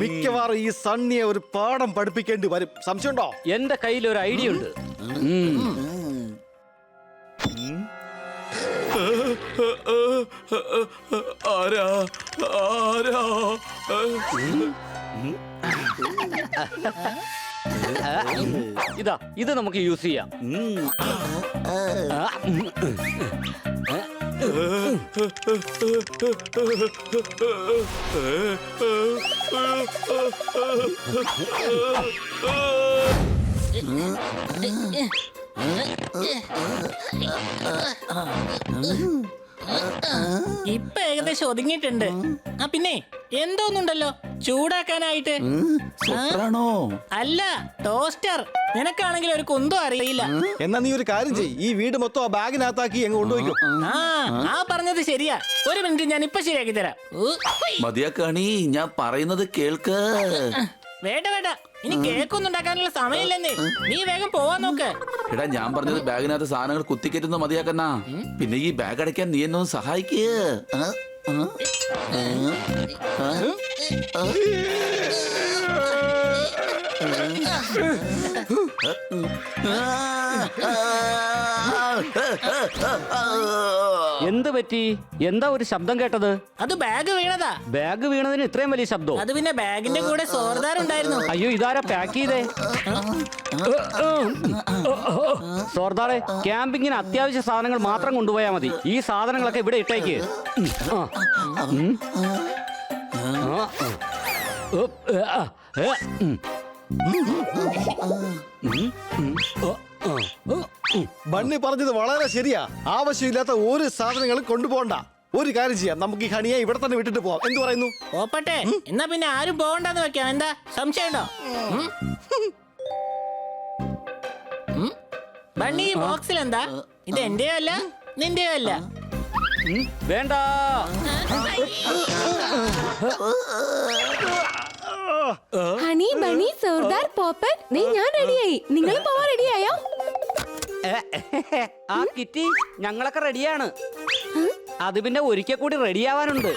മിക്കവാറും ഈ സണ്ണിയെ ഒരു പാഠം പഠിപ്പിക്കേണ്ടി വരും. സംശയമുണ്ടോ? എന്റെ കയ്യിൽ ഒരു ഐഡിയ ഉണ്ട്. ആരാ ആരാ ഇതാ, ഇത് നമുക്ക് യൂസ് ചെയ്യാം. ഇപ്പൊ ഏകദേശം ഒതുങ്ങിയിട്ടുണ്ട്. ആ പിന്നെ എന്തോന്നുണ്ടല്ലോ ചൂടാക്കാനായിട്ട്. അല്ല, ടോസ്റ്റർ. നിനക്കാണെങ്കിൽ ഒരു കുന്തം അറിയില്ല. എന്നാ നീ ഒരു കാര്യം ചെയ്യ്, ഈ വീട് മൊത്തം ആ ബാഗിനകത്താക്കി അങ്ങ് കൊണ്ടുപോയിക്കോ. ആ പറഞ്ഞത് ശരിയാ. ഒരു മിനിറ്റ്, ഞാൻ ഇപ്പൊ ശരിയാക്കി തരാം. മതിയാക്കാണി, ഞാൻ പറയുന്നത് കേൾക്ക്. വേണ്ട വേണ്ട, ഇനി കേക്കൊന്നും ഉണ്ടാക്കാനുള്ള സമയമില്ലെന്നേ. നീ വേഗം പോവാൻ നോക്ക്. എടാ, ഞാൻ പറഞ്ഞത് ബാഗിനകത്ത് സാധനങ്ങൾ കുത്തിക്കറ്റുന്ന മതിയാക്കന്നാ. പിന്നെ ഈ ബാഗ് അടയ്ക്കാൻ നീ എന്നെ ഒന്ന് സഹായിക്ക്. എന്ത് പറ്റി? എന്താ ഒരു ശബ്ദം കേട്ടത്? അത് ബാഗ് വീണതാ. ബാഗ് വീണതിന് ഇത്രയും വലിയ ശബ്ദം? അത് പിന്നെ ബാഗിന്റെ കൂടെ സോർദാറുണ്ടായിരുന്നു. അയ്യോ, ഇതാരാ പാക്ക് ചെയ്തേ? സോർദാറെ, ക്യാമ്പിങ്ങിന് അത്യാവശ്യ സാധനങ്ങൾ മാത്രം കൊണ്ടുപോയാൽ മതി. ഈ സാധനങ്ങളൊക്കെ ഇവിടെ ഇട്ടേക്ക്. ബണ്ണി പറഞ്ഞത് വളരെ ശരിയാ. ആവശ്യമില്ലാത്ത ഒരു സാധനങ്ങളും കൊണ്ടുപോകണ്ട. ഒരു കാര്യം ചെയ്യാം, നമുക്ക് ഈ ഹണിയെ ഇവിടെ തന്നെ വിട്ടിട്ട് പോവാം. എന്ത് പറയുന്നു? പോപ്പട്ടെ, എന്നാ പിന്നെ ആരും പോകണ്ടെന്ന് വെക്കാം. എന്താ സംശയമുണ്ടോ? ബണ്ണി, ഈ ബോക്സിൽ എന്താ? ഇത് എന്റെയോ അല്ല നിന്റെയോ അല്ല. വേണ്ട. ഹണി, ബണി, സർദാർ, പോപ്പൻ, ഞാൻ റെഡിയായി. നിങ്ങൾ പോവാൻ റെഡിയായോ? ആ കിറ്റി, ഞങ്ങളൊക്കെ റെഡിയാണ്. അത് പിന്നെ ഒരിക്കൽ കൂടി റെഡിയാവാനുണ്ട്.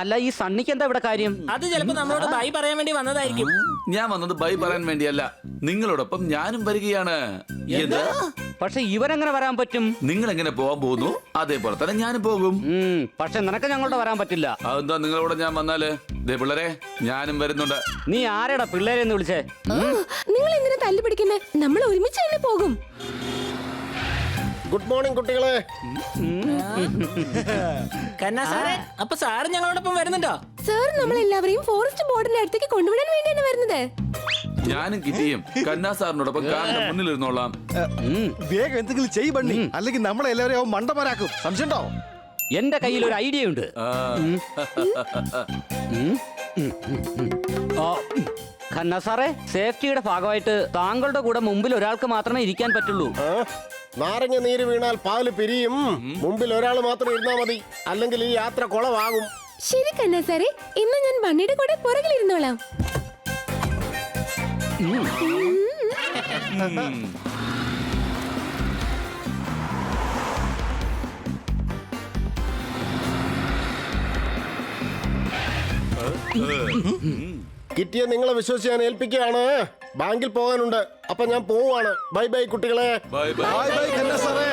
അല്ല, ഈ സണ്ണിക്ക് എന്താ ഇവിടെ കാര്യം? അത് ചിലപ്പോ നമ്മളോട് ബൈ പറയാൻ വേണ്ടി വന്നതായിരിക്കും. ഞാൻ വന്നത് ബൈ പറയാൻ വേണ്ടിയല്ല, നിങ്ങളോടൊപ്പം ഞാനും വരികയാണ്. എന്ത്? പക്ഷെ ഇവരെങ്ങനെ വരാൻ പറ്റും? നിങ്ങൾ എങ്ങനെ പോകാൻ പോകുന്നു അതേപോലെ തന്നെ ഞാനും പോകും. പക്ഷെ നിനക്ക് ഞങ്ങളോട് വരാൻ പറ്റില്ല. അതെന്താ? നിങ്ങളോട് ഞാൻ വന്നാല് ദേ പിള്ളേരെ, ഞാനും വരുന്നുണ്ട്. നീ ആരെടാ പിള്ളേരെ എന്ന് വിളിച്ചേ? നിങ്ങൾ എന്തിനാ തല്ലു പിടിക്കുന്നേ? നമ്മൾ ഒരുമിച്ച് തന്നെ പോകും. ഗുഡ് മോർണിംഗ് കുട്ടികളെ. കന്നാ സാറേ, അപ്പൊ സാറ് ഞങ്ങളോടൊപ്പം വരുന്നുണ്ടോ? സാർ നമ്മളെല്ലാവരെയും ഫോറസ്റ്റ് ബോർഡിന്റെ അടുത്തേക്ക് കൊണ്ടുവിടാൻ വേണ്ടിയാണ് വരുന്നത്. ഞാനും കിറ്റിയും കന്നാ സാറിനോടൊപ്പം കാറിന്റെ മുന്നിലിരുന്നോളാം. വേഗം എന്തെങ്കിലും ചെയ്യ് ബണ്ണി, അല്ലെങ്കിൽ നമ്മളെല്ലാവരെയും അവൻ മണ്ടന്മാരാക്കും. സംശയമുണ്ടോ? എന്റെ കയ്യിൽ ഒരു ഐഡിയ ഉണ്ട്. ഖന്ന സാറേ, സേഫ്റ്റിയുടെ ഭാഗമായിട്ട് താങ്കളുടെ കൂടെ മുമ്പിൽ ഒരാൾക്ക് മാത്രമേ ഇരിക്കാൻ പറ്റുള്ളൂ. നാരങ്ങ നീര് വീണാൽ പാല് പിരിയും. മുമ്പിൽ ഒരാൾ മാത്രം ഇരുന്നാ മതി, അല്ലെങ്കിൽ ഈ യാത്ര കുളവാകും. ശരി കന്നാ സാറേ, ഇന്ന് ഞാൻ ബണ്ണിയുടെ കൂടെ പുറകിലിരുന്നോളാം. കിറ്റിയെ നിങ്ങളെ വിശ്വസിച്ച് ഞാൻ ഏൽപ്പിക്കുകയാണ്. ബാങ്കിൽ പോകാനുണ്ട്, അപ്പൊ ഞാൻ പോവാണ്. ബൈ ബൈ കുട്ടികളെ. Bye bye. ബൈ ബൈ കന്നാ സാറേ.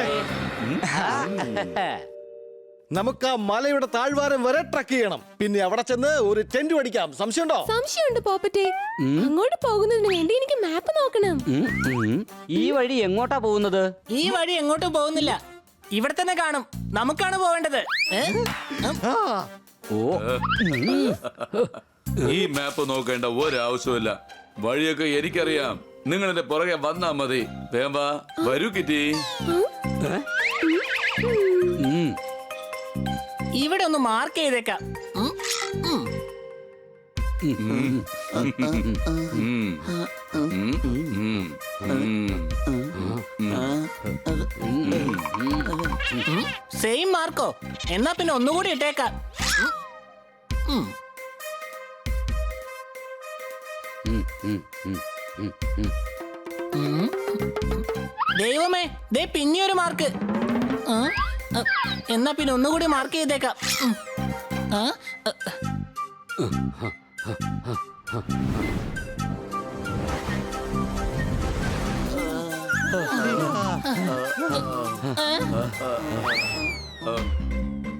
നമുക്ക് ആ മലയുടെ താഴ്വാരം വരെ ട്രക്ക് ചെയ്യണം. പിന്നെ അവിടെ ചെന്ന് ഒരു ടെന്റ് പഠിക്കാം. സംശയമുണ്ടോ? സംശയമുണ്ട് പോപ്പറ്റെ. അങ്ങോട്ട് പോകുന്നതിന് വേണ്ടി എനിക്ക് മാപ്പ് നോക്കണം. ഈ വഴി എങ്ങോട്ടാ പോകുന്നത്? ഈ വഴി എങ്ങോട്ടും പോകുന്നില്ല, ഇവിടെ തന്നെ കാണും. നമുക്കാണ് പോവേണ്ടത്. ഈ മാപ്പ് നോക്കേണ്ട ഒരാവശ്യമില്ല. വഴിയൊക്കെ എനിക്കറിയാം. നിങ്ങൾ എന്റെ പുറകെ വന്നാ മതി. വേമ്പ വരൂ കിറ്റി. ഇവിടെ ഒന്ന് മാർക്ക് ചെയ്തേക്കാം. Same Marco? എന്നാ പിന്നെ ഒന്നുകൂടി ഇട്ടേക്കാം. ദൈവമേ, ദേ പിന്നെ ഒരു മാർക്ക്. ആ, എന്നാ പിന്നെ ഒന്നുകൂടി മാർക്ക് ചെയ്തേക്കാം. ആ,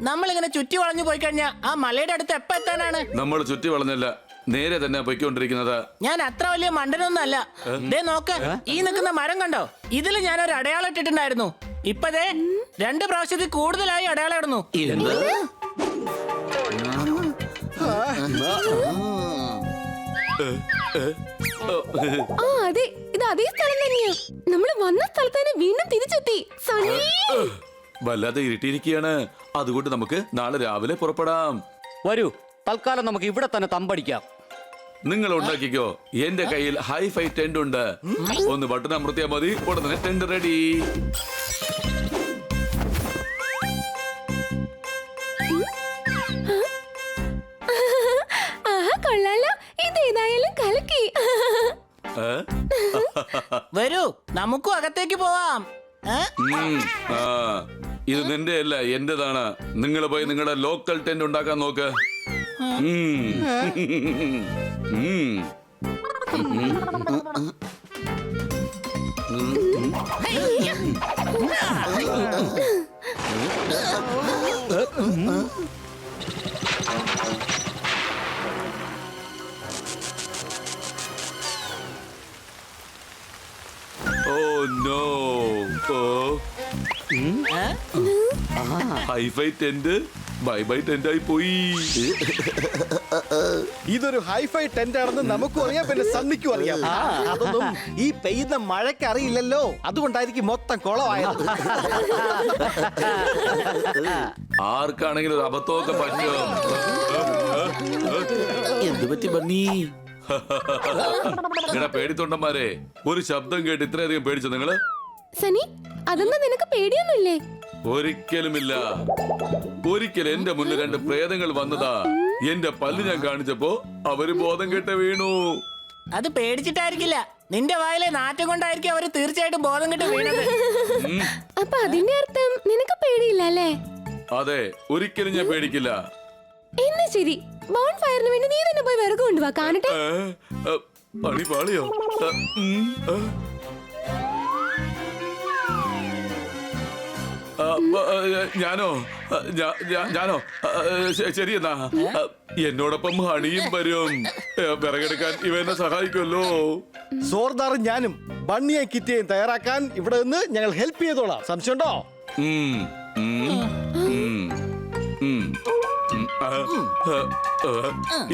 നമ്മളിങ്ങനെ ചുറ്റി വളഞ്ഞു പോയി കഴിഞ്ഞാ ആ മലയുടെ അടുത്ത് എപ്പ എത്താനാണ്? നമ്മൾ ചുറ്റി വളഞ്ഞല്ല, നേരെ തന്നെ പൊയ്ക്കൊണ്ടിരിക്കുന്നത്. ഞാൻ അത്ര വലിയ മണ്ടനൊന്നും അല്ല. ദേ നോക്ക്, ഈ നിൽക്കുന്ന മരം കണ്ടോ? ഇതിൽ ഞാനൊരു അടയാളം ഇട്ടിട്ടുണ്ടായിരുന്നു. ഇപ്പതേ 2 പ്രാവശ്യത്തിൽ കൂടുതലായി അടയാളം ഇടുന്നു. ആ അതെ, ഇത് അതേ സ്ഥലം തന്നെയാ. നമ്മള് വന്ന സ്ഥലത്ത് തന്നെ വീണ്ടും തിരിച്ചെത്തി. സണ്ണി, വല്ലാതെ ഇരുട്ടിയിരിക്കുകയാണ്. അതുകൊണ്ട് നമുക്ക് നാളെ രാവിലെ പുറപ്പെടാം. വരൂ, തൽക്കാലം നമുക്ക് ഇവിടെ തന്നെ തമ്പടിക്കാം. നിങ്ങൾ ഉണ്ടാക്കിക്കോ. എന്റെ കയ്യിൽ ഹൈഫൈ ടെന്റ് ഉണ്ട്. ഒന്ന് ബട്ടൺ അമർത്തിയാൽ മതി, ഉടനെ ടെന്റ് റെഡി. ആഹാ കൊള്ളാലോ, ഇത് ഏതായാലും കലക്കി. വരൂ, നമുക്കും അകത്തേക്ക് പോവാം. ആ, ഇത് നിന്റെ അല്ല, എന്റേതാണ്. നിങ്ങൾ പോയി നിങ്ങളുടെ ലോക്കൽ ടെന്റ് ഉണ്ടാക്കാൻ നോക്ക്. Oh no! Hifi tent bye bye tent ആയി പോയി. ഇതൊരു ഹൈഫൈ ടെന്റ് ആണെന്ന് നമുക്കും അറിയാം, പിന്നെ സണ്ണിക്കും അറിയാം. അതൊന്നും ഈ പെയ്യുന്ന മഴയ്ക്ക് അറിയില്ലല്ലോ, അതുകൊണ്ടായിരിക്കും മൊത്തം കുളമായത്. ആർക്കാണെങ്കിലും ഒരു അബദ്ധമൊക്കെ പറ്റും. എന്ത് പറ്റി ബണ്ണി? ഇങ്ങനെ പേടിത്തൊണ്ടന്മാരെ, ഒരു ശബ്ദം കേട്ട് ഇത്രയധികം പേടിച്ചു നിങ്ങള്? സനി, അതൊന്നും നിനക്ക് പേടിയൊന്നുമില്ലേ? ഒരിക്കലുമില്ല. ഒരിക്കൽ എന്റെ മുന്നിൽ 2 പ്രേതങ്ങൾ വന്നതാ. എന്റെ പല്ല് ഞാൻ കാണിച്ചപ്പോ അവര് ബോധം കെട്ട് വീണു. അത് പേടിച്ചിട്ടായിരിക്കില്ല, നിന്റെ വായിലെ നാറ്റം കൊണ്ടായിരിക്കും അവര് തീർച്ചയായിട്ടും ബോധം കെട്ട് വീണത്. അപ്പൊ അതിന്റെ അർത്ഥം നിനക്ക് പേടിയില്ല അല്ലേ? അതെ, ഒരിക്കലും ഞാൻ പേടിക്കില്ല. എന്നാ ശരി, ബോൺ ഫയറിന് വേണ്ടി നീ തന്നെ പോയി വിറക് കൊണ്ടുവാ, കാണട്ടെ. പണി പാളിയോ? ഞാനോ? ഞാനോ? ശരി, എന്നാ എന്നോടൊപ്പം ഹണിയും വരും. വിറകെടുക്കാൻ ഇവ എന്നെ സഹായിക്കുമല്ലോ. സോർദാറും ഞാനും ബണ്ണിയെ കിറ്റിയെയും തയ്യാറാക്കാൻ ഇവിടെ നിന്ന് ഞങ്ങൾ ഹെൽപ്പ് ചെയ്തോളാം. സംശയമുണ്ടോ?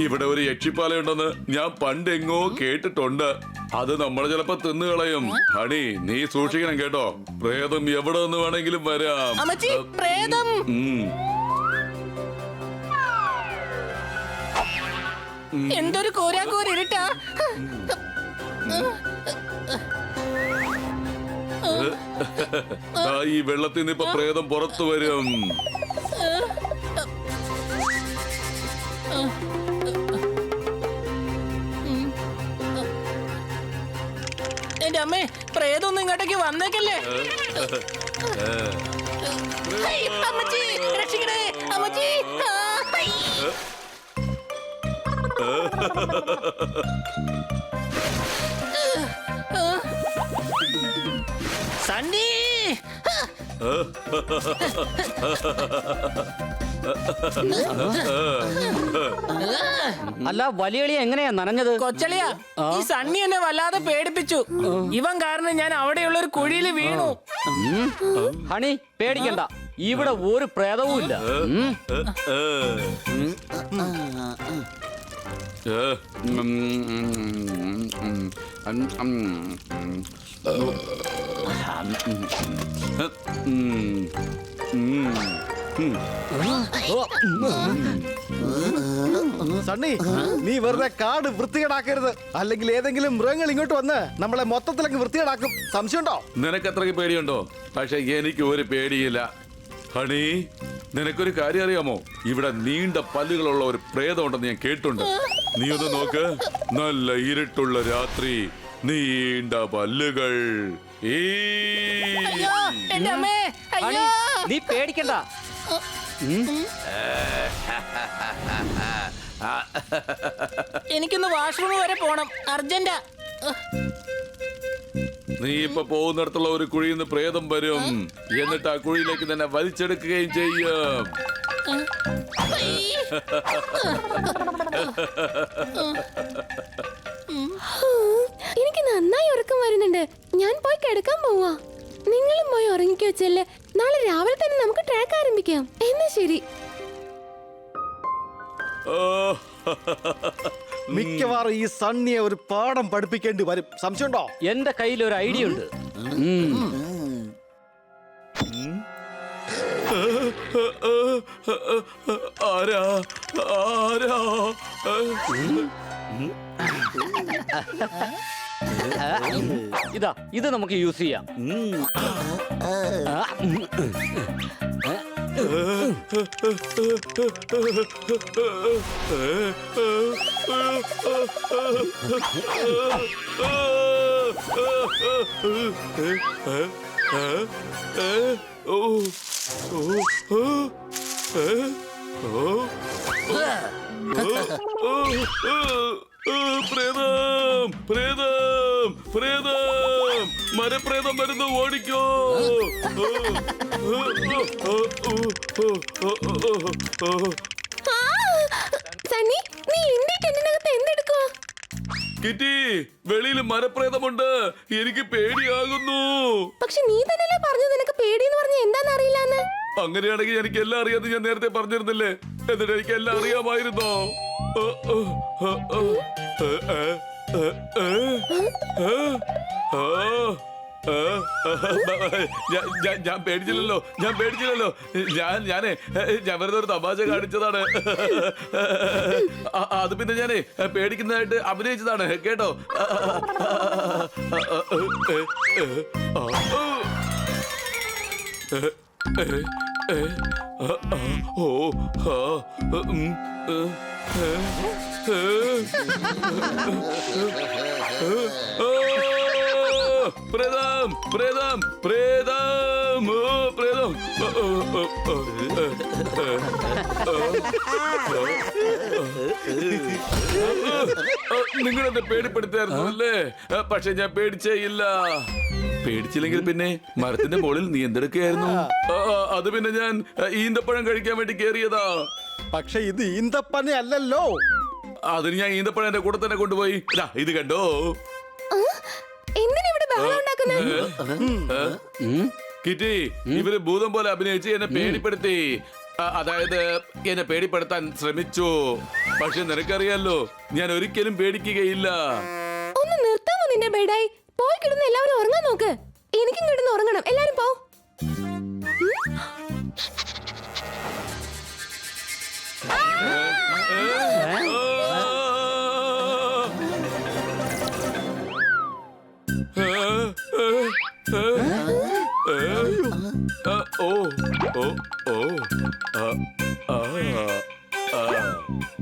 ഇവിടെ ഒരു യക്ഷിപ്പാലയുണ്ടെന്ന് ഞാൻ പണ്ടെങ്ങോ കേട്ടിട്ടുണ്ട്. അത് നമ്മൾ ചിലപ്പോ തിന്നുകളയും. ഹണി, നീ സൂക്ഷിക്കണം കേട്ടോ. പ്രേതം എവിടെ നിന്ന് വേണമെങ്കിലും വരാം. അമ്മച്ചി, പ്രേതം! എന്തൊരു കോരാക്കോരിട്ടാ. ഈ വെള്ളത്തിൽ നിന്ന് ഇപ്പൊ പ്രേതം പുറത്തു വരും. എന്റെ അമ്മേ, പ്രേതം ഒന്നും ഇങ്ങോട്ടേക്ക് വന്നേക്കല്ലേ. അമ്മച്ചി, രക്ഷിക്കണേ അമ്മച്ചി. സണ്ണി, അല്ല, വലിയളിയ എങ്ങനെയാ നനഞ്ഞത്? കൊച്ചളിയാ, ഈ സണ്ണി എന്നെ വല്ലാതെ പേടിപ്പിച്ചു. ഇവൻ കാരണം ഞാൻ അവിടെയുള്ള ഒരു കുഴിയിൽ വീണു. ഹണി, പേടിക്കണ്ട, ഇവിടെ ഒരു പ്രേതവും ഇല്ല. സണ്ണി, നീ വെറുതെ കാട് വൃത്തികേടാക്കരുത്, അല്ലെങ്കിൽ ഏതെങ്കിലും മൃഗങ്ങൾ ഇങ്ങോട്ട് വന്ന് നമ്മളെ മൊത്തത്തിലങ്ങ് വൃത്തികേടാക്കും. സംശയമുണ്ടോ? നിനക്ക് അത്രയ്ക്ക് പേടിയുണ്ടോ? പക്ഷെ എനിക്ക് ഒരു പേടിയില്ല. ഹണി, നിനക്കൊരു കാര്യം അറിയാമോ? ഇവിടെ നീണ്ട പല്ലുകളുള്ള ഒരു പ്രേതം ഉണ്ടെന്ന് ഞാൻ കേട്ടുണ്ട്. നീ ഒന്ന് നോക്ക്. നല്ല ഇരുട്ടുള്ള രാത്രി നീണ്ട പല്ലുകൾ ഈ അയ്യോ എന്റെ അമ്മേ ഹണി, അയ്യോ നീ പേടിക്കണ്ട. എനിക്കൊന്ന് വാഷ്റൂം വരെ പോണം അർജന്റാ. നീ ഇപ്പൊ പോകുന്നിടത്തുള്ള ഒരു കുഴിയിൽ നിന്ന് പ്രേതം വരും. എന്നിട്ട് ആ കുഴിയിലേക്ക് തന്നെ വലിച്ചെടുക്കുകയും ചെയ്യും. എനിക്ക് നന്നായി ഉറക്കം വരുന്നുണ്ട്. ഞാൻ പോയി കിടക്കാൻ പോവാ. നിങ്ങളും പോയി ഉറങ്ങിക്കോ ചെല്ല്. നാളെ രാവിലെ തന്നെ നമുക്ക് ട്രാക്ക് ആരംഭിക്കാം. എന്നാ ശരി. മിക്കവാറും ഈ സണ്ണിയെ ഒരു പാഠം പഠിപ്പിക്കേണ്ടി വരും. സംശയമുണ്ടോ? എന്റെ കയ്യിൽ ഒരു ഐഡിയ ഉണ്ട്. ആരാ ആരാ ഇതാ ഇത് നമുക്ക് യൂസ് ചെയ്യാം. പ്രേതം പ്രേതം പ്രേതം മരപ്രേതം വരുന്നു, ഓടിക്കോ. സണ്ണി, നീ എന്റെ കെട്ടിനകത്ത് എന്തെടുക്കുവാ? കിറ്റി, വെളിയിൽ മരപ്രേതമുണ്ട്. എനിക്ക് പേടിയാകുന്നു. പക്ഷെ നീ തന്നെയല്ലേ പറഞ്ഞു നിനക്ക് പേടിയെന്ന് പറഞ്ഞ എന്താന്ന് അറിയില്ലാന്ന്. അങ്ങനെയാണെങ്കിൽ എനിക്ക് എല്ലാം അറിയാതെ ഞാൻ നേരത്തെ പറഞ്ഞിരുന്നില്ലേ? എന്നിട്ട് എനിക്ക് എല്ലാം അറിയാമായിരുന്നോ? ഞാൻ പേടിച്ചില്ലല്ലോ. ഞാൻ വെറുതെ ഒരു തമാശ കാണിച്ചതാണ്. അത് പിന്നെ ഞാനേ പേടിക്കുന്നതായിട്ട് അഭിനയിച്ചതാണ് കേട്ടോ. പ്രേതം പ്രേതം പ്രേതം പ്രേതം. നിങ്ങളെന്നെ പേടിപ്പെടുത്തായിരുന്നു അല്ലേ? പക്ഷെ ഞാൻ പേടിച്ചേ ഇല്ല. പേടിച്ചില്ലെങ്കിൽ പിന്നെ മരത്തിന്റെ മുകളിൽ നീ എന്തെടുക്കുകയായിരുന്നു? അത് പിന്നെ ഞാൻ ഈന്തപ്പഴം കഴിക്കാൻ വേണ്ടി കേറിയതാ. പക്ഷെ ഇത് ഈന്തപ്പന അല്ലല്ലോ. അതിന് ഞാൻ ഈന്തപ്പഴം എന്റെ കൂടെ തന്നെ കൊണ്ടുപോയി. ഇത് കണ്ടോ? എന്തിനാ ഇവിടെ ബഹളം ഉണ്ടാക്കുന്നത്? കിറ്റി, ഇവര് ഭൂതം പോലെ അഭിനയിച്ച് എന്നെ പേടിപ്പെടുത്തി. അതായത് എന്നെ പേടിപ്പെടുത്താൻ ശ്രമിച്ചു. പക്ഷെ നിനക്കറിയാലോ, ഞാൻ ഒരിക്കലും പേടിക്കുകയില്ല. ഒന്ന് നിർത്താമോ നിന്റെ ബെഡായി? പോയി കിടന്ന് എല്ലാവരും ഉറങ്ങാൻ നോക്ക്. എനിക്കും കിടന്ന് ഉറങ്ങണം. എല്ലാരും പോ.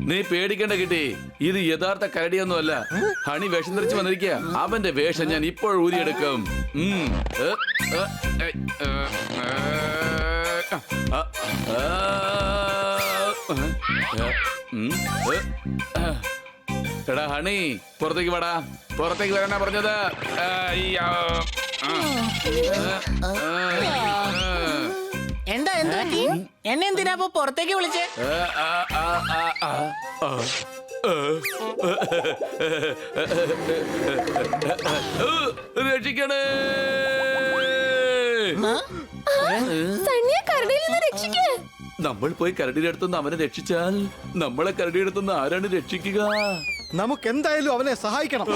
നീ പേടിക്കണ്ട കിട്ടി. ഇത് യഥാർത്ഥ കരടിയൊന്നുമല്ല. ഹണി വേഷം ധരിച്ച് വന്നിരിക്കുക. അവന്റെ വേഷം ഞാൻ ഇപ്പോൾ ഊരിയെടുക്കും. എടാ ഹണി, പുറത്തേക്ക് വാടാ. പുറത്തേക്ക് വരാനാ പറഞ്ഞത്. എന്താ എന്താ പറ്റി? എന്നെ എന്തിനാ അപ്പൊ പുറത്തേക്ക് വിളിച്ചേ? രക്ഷിക്കണേ. സണ്ണിയെ കരടിയിൽ നിന്ന് രക്ഷിക്ക്. നമ്മൾ പോയി കരടിയുടെ അടുത്തുനിന്ന് അവനെ രക്ഷിച്ചാൽ നമ്മളെ കരടിയുടെ അടുത്തുനിന്ന് ആരാണ് രക്ഷിക്കുക? നമുക്ക് എന്തായാലും അവനെ സഹായിക്കണം.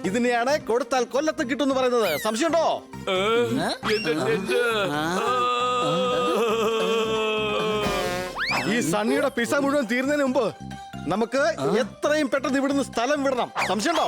ഇതിനെയാണ് കൊടുത്താൽ കൊല്ലത്ത് കിട്ടും എന്ന് പറയുന്നത്. സംശയമുണ്ടോ? എന്റെ ടെന്റ്. ഈ സണ്ണിയുടെ പിസ മുഴുവൻ തീരുന്നതിന് മുമ്പ് നമുക്ക് എത്രയും പെട്ടെന്ന് ഇവിടുന്ന് സ്ഥലം വിടണം. സംശയമുണ്ടോ?